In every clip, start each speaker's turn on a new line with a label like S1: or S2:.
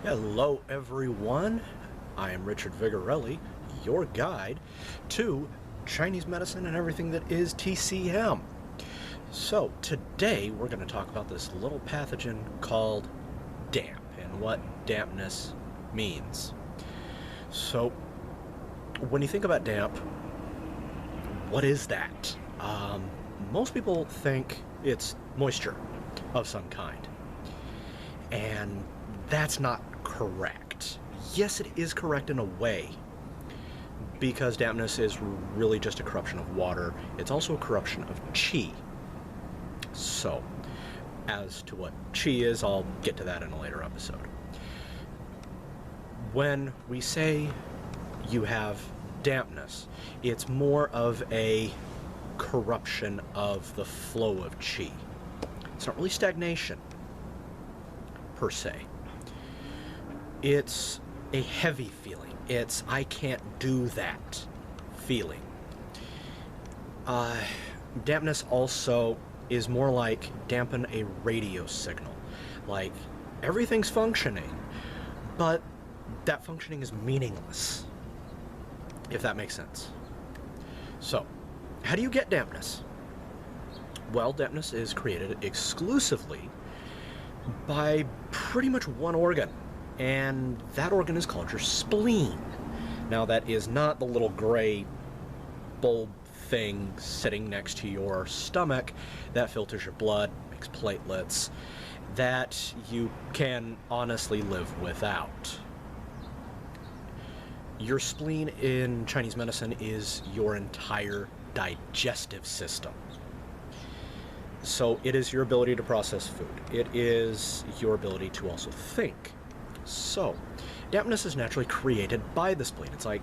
S1: Hello everyone, I am Richard Vigorelli, your guide to Chinese medicine and everything that is TCM. So today we're going to talk about this little pathogen called damp and what dampness means. So when you think about damp, what is that? Most people think it's moisture of some kind, and that's not correct. Yes, it is correct in a way, because dampness is really just a corruption of water. It's also a corruption of qi. So, as to what qi is, I'll get to that in a later episode. When we say you have dampness, it's more of a corruption of the flow of qi. It's not really stagnation, per se. It's a heavy feeling. It's I can't do that feeling. Dampness also is more like dampen a radio signal. Like everything's functioning, but that functioning is meaningless, if that makes sense. So, how do you get dampness? Well, dampness is created exclusively by pretty much one organ, and that organ is called your spleen. Now, that is not the little gray bulb thing sitting next to your stomach that filters your blood, makes platelets, that you can honestly live without. Your spleen in Chinese medicine is your entire digestive system. So it is your ability to process food. It is your ability to also think. So dampness is naturally created by the spleen. It's like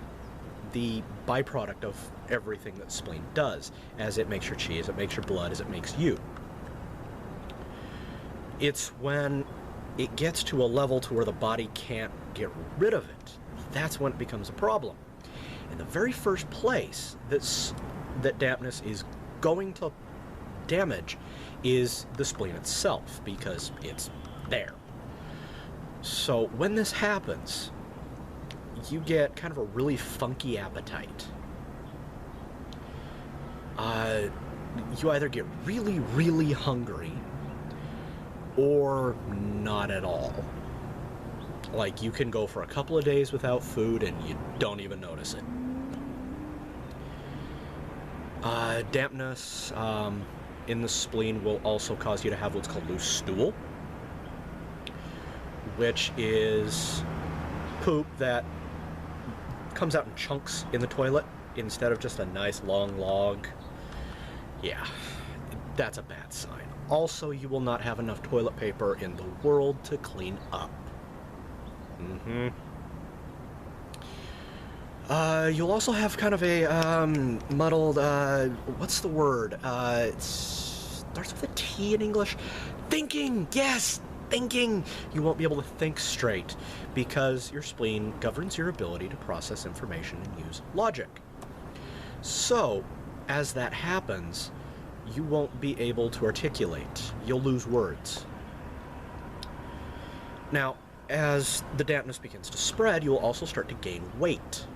S1: the byproduct of everything that spleen does, as it makes your qi, as it makes your blood, as it makes you. It's when it gets to a level to where the body can't get rid of it, that's when it becomes a problem. In the very first place that dampness is going to damage is the spleen itself, because it's there. So when this happens, you get kind of a really funky appetite. You either get really, really hungry or not at all. Like, you can go for a couple of days without food and you don't even notice it. Dampness in the spleen will also cause you to have what's called loose stool, which is poop that comes out in chunks in the toilet instead of just a nice long log. Yeah, that's a bad sign. Also, you will not have enough toilet paper in the world to clean up. You'll also have kind of a muddled, what's the word? It starts with a T in English. Thinking! Yes! Thinking! You won't be able to think straight because your spleen governs your ability to process information and use logic. So, as that happens, you won't be able to articulate. You'll lose words. Now, as the dampness begins to spread, you will also start to gain weight.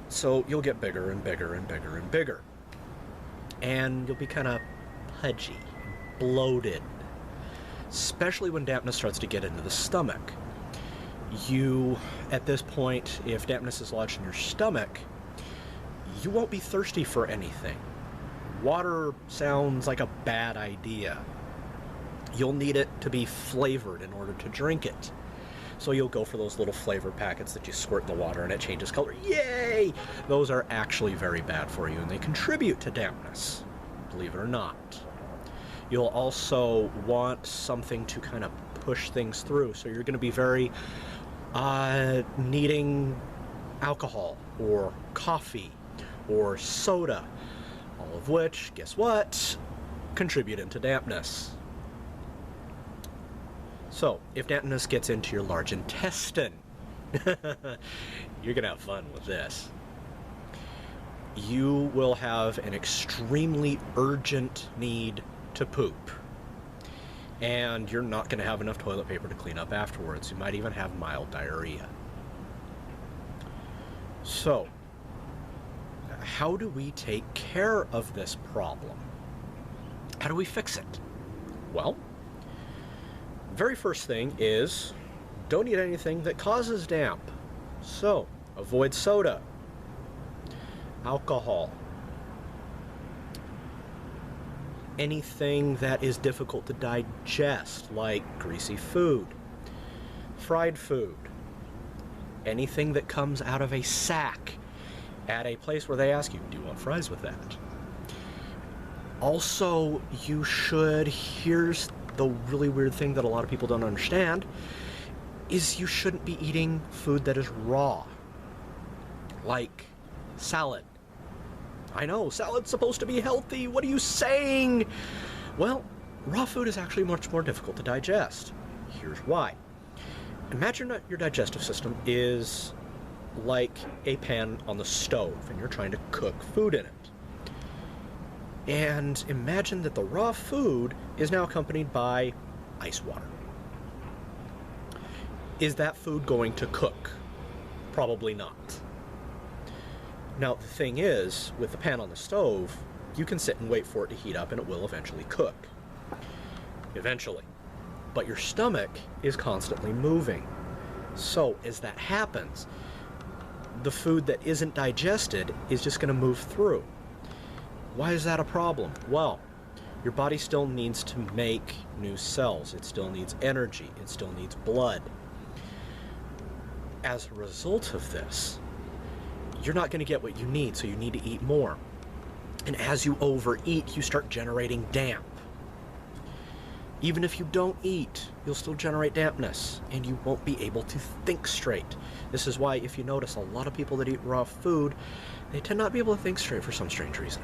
S1: So you'll get bigger and bigger and bigger and bigger. And you'll be kind of pudgy, bloated. Especially when dampness starts to get into the stomach. You, at this point, if dampness is lodged in your stomach, you won't be thirsty for anything. Water sounds like a bad idea. You'll need it to be flavored in order to drink it. So you'll go for those little flavor packets that you squirt in the water and it changes color. Yay! Those are actually very bad for you and they contribute to dampness, believe it or not. You'll also want something to kind of push things through. So you're going to be very needing alcohol or coffee or soda, all of which, guess what, contribute into dampness. So, if dampness gets into your large intestine, you're going to have fun with this. You will have an extremely urgent need to poop. and you're not going to have enough toilet paper to clean up afterwards. You might even have mild diarrhea. So, how do we take care of this problem? How do we fix it? Well, very first thing is don't eat anything that causes damp. So, avoid soda, alcohol, anything that is difficult to digest, like greasy food, fried food, anything that comes out of a sack at a place where they ask you, do you want fries with that? Also, you should, here's the really weird thing that a lot of people don't understand, is you shouldn't be eating food that is raw, like salad. I know, salad's supposed to be healthy, what are you saying? Well, raw food is actually much more difficult to digest. Here's why. Imagine that your digestive system is like a pan on the stove and you're trying to cook food in it. And imagine that the raw food is now accompanied by ice water. Is that food going to cook? Probably not. Now, the thing is, with the pan on the stove, you can sit and wait for it to heat up and it will eventually cook. Eventually. But your stomach is constantly moving. So, as that happens, the food that isn't digested is just going to move through. Why is that a problem? Well, your body still needs to make new cells. It still needs energy. It still needs blood. As a result of this, you're not going to get what you need, so you need to eat more. And as you overeat, you start generating damp. Even if you don't eat, you'll still generate dampness, and you won't be able to think straight. This is why, if you notice, a lot of people that eat raw food, they tend not to be able to think straight for some strange reason.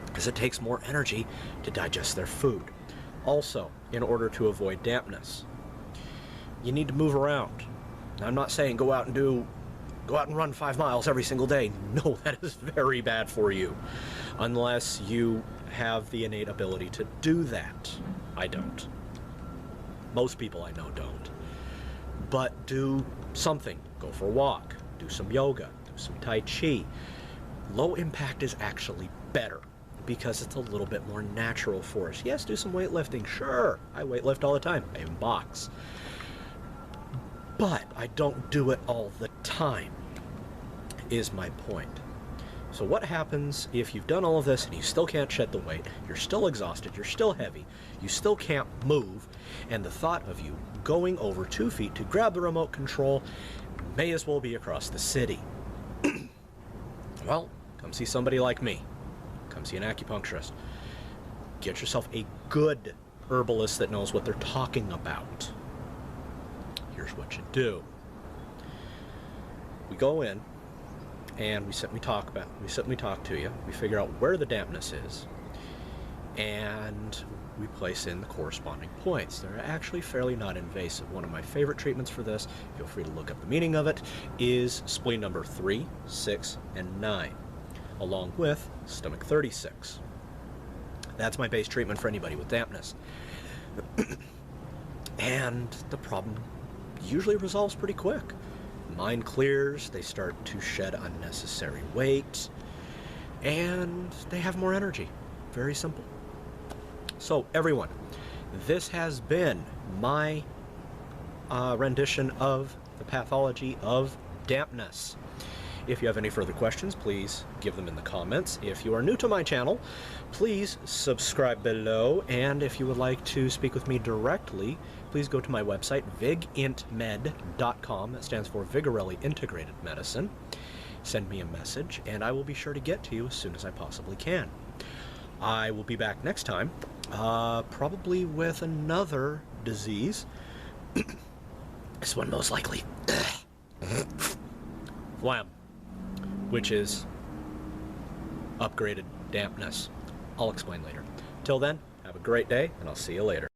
S1: Because it takes more energy to digest their food. Also, in order to avoid dampness, you need to move around. Now, I'm not saying go out and run 5 miles every single day. No, that is very bad for you. Unless you have the innate ability to do that. I don't. Most people I know don't. But do something. Go for a walk. Do some yoga. Do some Tai Chi. Low impact is actually better because it's a little bit more natural for us. Yes, do some weightlifting. Sure, I weightlift all the time. I even box. But I don't do it all the time, is my point. So what happens if you've done all of this and you still can't shed the weight, you're still exhausted, you're still heavy, you still can't move, and the thought of you going over 2 feet to grab the remote control may as well be across the city? Well, come see somebody like me. Come see an acupuncturist. Get yourself a good herbalist that knows what they're talking about. Here's what you do. We go in and we sit and we talk to you. We figure out where the dampness is and we place in the corresponding points. They're actually fairly non-invasive. One of my favorite treatments for this, feel free to look up the meaning of it, is spleen number 3, 6, and 9, along with stomach 36. That's my base treatment for anybody with dampness. And the problem usually resolves pretty quick. Mind clears, they start to shed unnecessary weight, and they have more energy. Very simple. So everyone, this has been my rendition of the pathology of dampness. If you have any further questions, please give them in the comments. If you are new to my channel, please subscribe below. And if you would like to speak with me directly, please go to my website, vigintmed.com. That stands for Vigorelli Integrated Medicine. Send me a message, and I will be sure to get to you as soon as I possibly can. I will be back next time, probably with another disease. This one most likely. Phlegm, which is upgraded dampness. I'll explain later. Till then, have a great day, and I'll see you later.